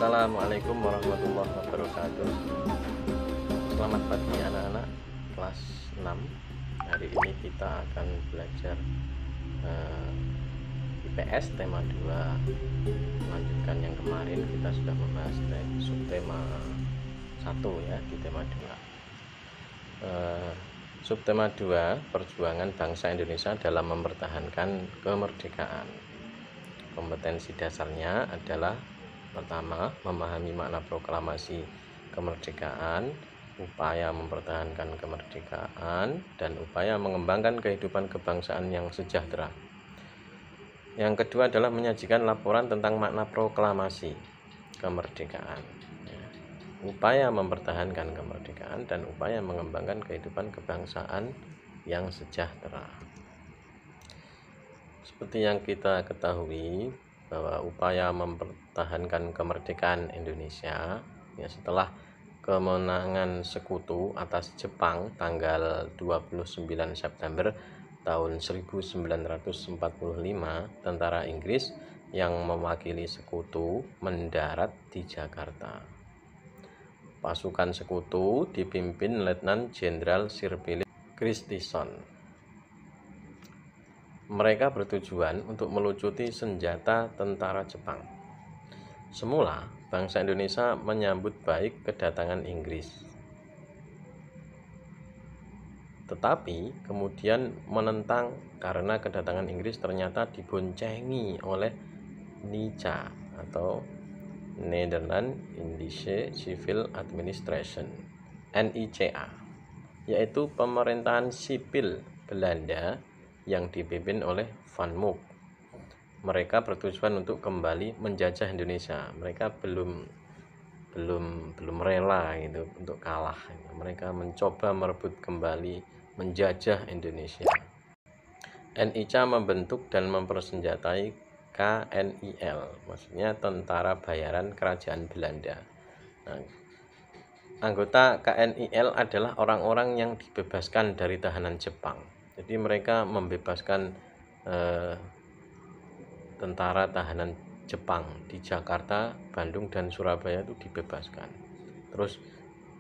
Assalamualaikum warahmatullahi wabarakatuh. Selamat pagi anak-anak kelas 6. Hari ini kita akan belajar IPS tema 2. Melanjutkan yang kemarin kita sudah membahas subtema 1 ya di tema 2. Subtema 2, perjuangan bangsa Indonesia dalam mempertahankan kemerdekaan. Kompetensi dasarnya adalah pertama, memahami makna proklamasi kemerdekaan, upaya mempertahankan kemerdekaan, dan upaya mengembangkan kehidupan kebangsaan yang sejahtera. Yang kedua adalah menyajikan laporan tentang makna proklamasi kemerdekaan, upaya mempertahankan kemerdekaan, dan upaya mengembangkan kehidupan kebangsaan yang sejahtera. Seperti yang kita ketahui bahwa upaya mempertahankan kemerdekaan Indonesia ya, setelah kemenangan sekutu atas Jepang tanggal 29 September tahun 1945, tentara Inggris yang mewakili sekutu mendarat di Jakarta. Pasukan sekutu dipimpin Letnan Jenderal Sir Philip Christison. Mereka bertujuan untuk melucuti senjata tentara Jepang. Semula, bangsa Indonesia menyambut baik kedatangan Inggris. Tetapi kemudian menentang karena kedatangan Inggris ternyata diboncengi oleh NICA atau Nederland Indische Civil Administration, NICA, yaitu pemerintahan sipil Belanda yang dipimpin oleh Van Mook. Mereka bertujuan untuk kembali menjajah Indonesia. Mereka belum rela gitu untuk kalah. Mereka mencoba merebut kembali menjajah Indonesia. NICA membentuk dan mempersenjatai KNIL, maksudnya Tentara Bayaran Kerajaan Belanda. Nah, anggota KNIL adalah orang-orang yang dibebaskan dari tahanan Jepang. Jadi mereka membebaskan tentara tahanan Jepang di Jakarta, Bandung, dan Surabaya itu dibebaskan. Terus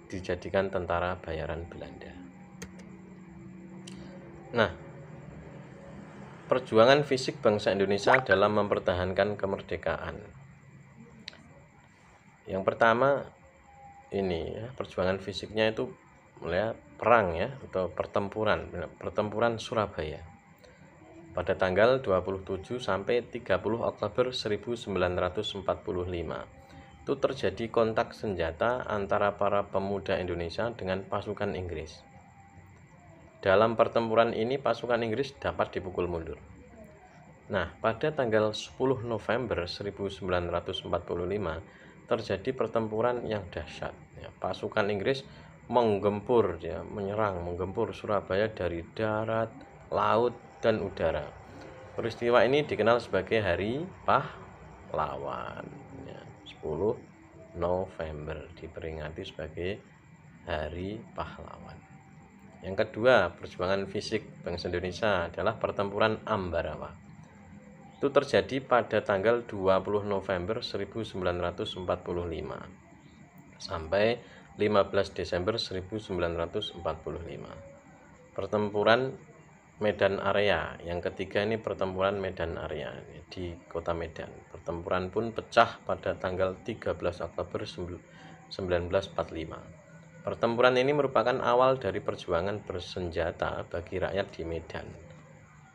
dijadikan tentara bayaran Belanda. Nah, perjuangan fisik bangsa Indonesia dalam mempertahankan kemerdekaan. Yang pertama ini ya, perjuangan fisiknya itu mulai perang ya, atau pertempuran Surabaya pada tanggal 27 sampai 30 Oktober 1945. Itu terjadi kontak senjata antara para pemuda Indonesia dengan pasukan Inggris. Dalam pertempuran ini pasukan Inggris dapat dipukul mundur. Nah, pada tanggal 10 November 1945 terjadi pertempuran yang dahsyat. Ya, pasukan Inggris menggempur Surabaya dari darat, laut, dan udara. Peristiwa ini dikenal sebagai Hari Pahlawan. Ya, 10 November diperingati sebagai Hari Pahlawan. Yang kedua, perjuangan fisik bangsa Indonesia adalah pertempuran Ambarawa. Itu terjadi pada tanggal 20 November 1945 sampai 15 Desember 1945. Pertempuran Medan Area. Yang ketiga ini pertempuran Medan Area di kota Medan. Pertempuran pun pecah pada tanggal 13 Oktober 1945. Pertempuran ini merupakan awal dari perjuangan bersenjata bagi rakyat di Medan.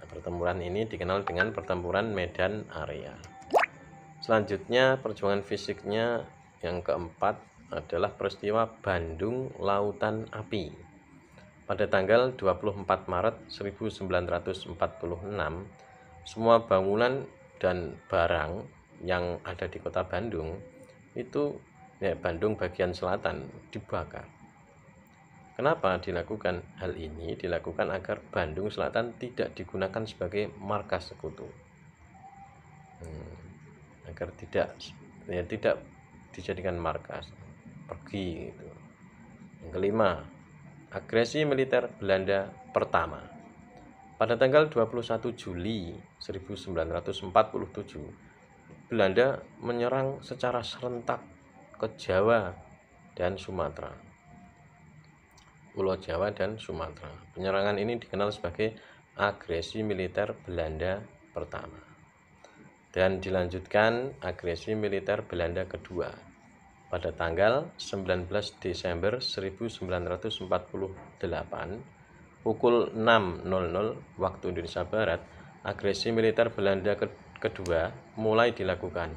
Pertempuran ini dikenal dengan pertempuran Medan Area. Selanjutnya, perjuangan fisiknya yang keempat adalah peristiwa Bandung Lautan Api. Pada tanggal 24 Maret 1946, semua bangunan dan barang yang ada di kota Bandung itu Bandung bagian selatan dibakar. Kenapa dilakukan hal ini? Dilakukan agar Bandung Selatan tidak digunakan sebagai markas sekutu, agar tidak dijadikan markas, pergi gitu. Yang kelima, agresi militer Belanda pertama. Pada tanggal 21 Juli 1947, Belanda menyerang secara serentak ke Jawa dan Sumatera. Pulau Jawa dan Sumatera. Penyerangan ini dikenal sebagai agresi militer Belanda pertama. Dan dilanjutkan agresi militer Belanda kedua pada tanggal 19 Desember 1948 pukul 6.00 waktu Indonesia Barat. Agresi militer Belanda kedua mulai dilakukan.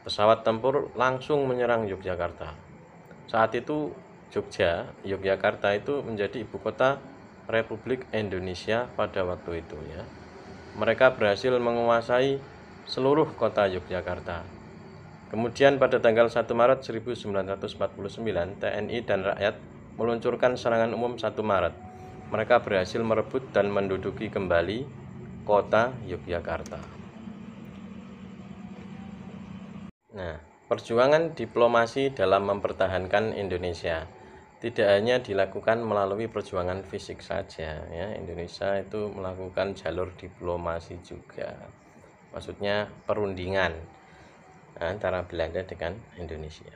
Pesawat tempur langsung menyerang Yogyakarta. Saat itu Yogyakarta itu menjadi ibu kota Republik Indonesia pada waktu itu ya. Mereka berhasil menguasai seluruh kota Yogyakarta. Kemudian pada tanggal 1 Maret 1949 TNI dan rakyat meluncurkan serangan umum 1 Maret. Mereka berhasil merebut dan menduduki kembali kota Yogyakarta. Nah, perjuangan diplomasi dalam mempertahankan Indonesia tidak hanya dilakukan melalui perjuangan fisik saja ya. Indonesia itu melakukan jalur diplomasi juga. Maksudnya perundingan antara Belanda dengan Indonesia.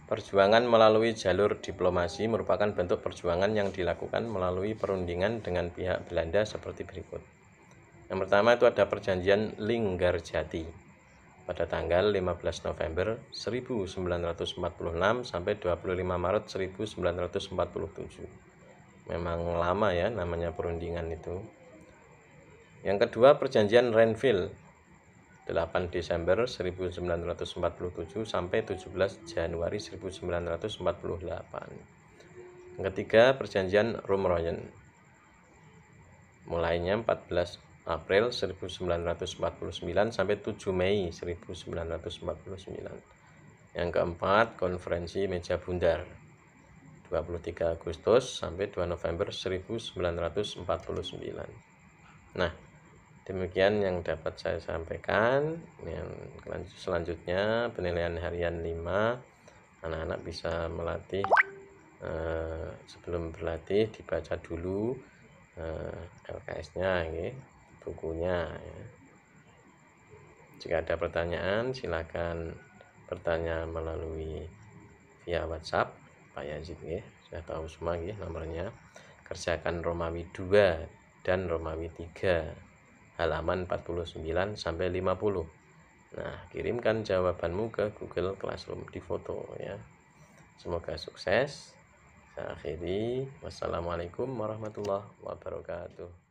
Perjuangan melalui jalur diplomasi merupakan bentuk perjuangan yang dilakukan melalui perundingan dengan pihak Belanda seperti berikut. Yang pertama itu ada perjanjian Linggarjati pada tanggal 15 November 1946 sampai 25 Maret 1947. Memang lama ya namanya perundingan itu. Yang kedua perjanjian Renville 8 Desember 1947 sampai 17 Januari 1948. Yang ketiga perjanjian Rumroyen mulainya 14 April 1949 sampai 7 Mei 1949. Yang keempat konferensi Meja Bundar 23 Agustus sampai 2 November 1949. Nah, demikian yang dapat saya sampaikan. Yang selanjutnya penilaian harian 5. Anak-anak bisa melatih, sebelum berlatih dibaca dulu LKS-nya ya, bukunya ya. Jika ada pertanyaan silakan bertanya melalui via WhatsApp Pak Yazid ya. Sudah tahu semua ya nomornya. Kerjakan Romawi 2 dan Romawi 3 halaman 49 sampai 50. Nah, kirimkan jawabanmu ke Google Classroom di foto ya. Semoga sukses. Saya akhiri. Wassalamualaikum warahmatullahi wabarakatuh.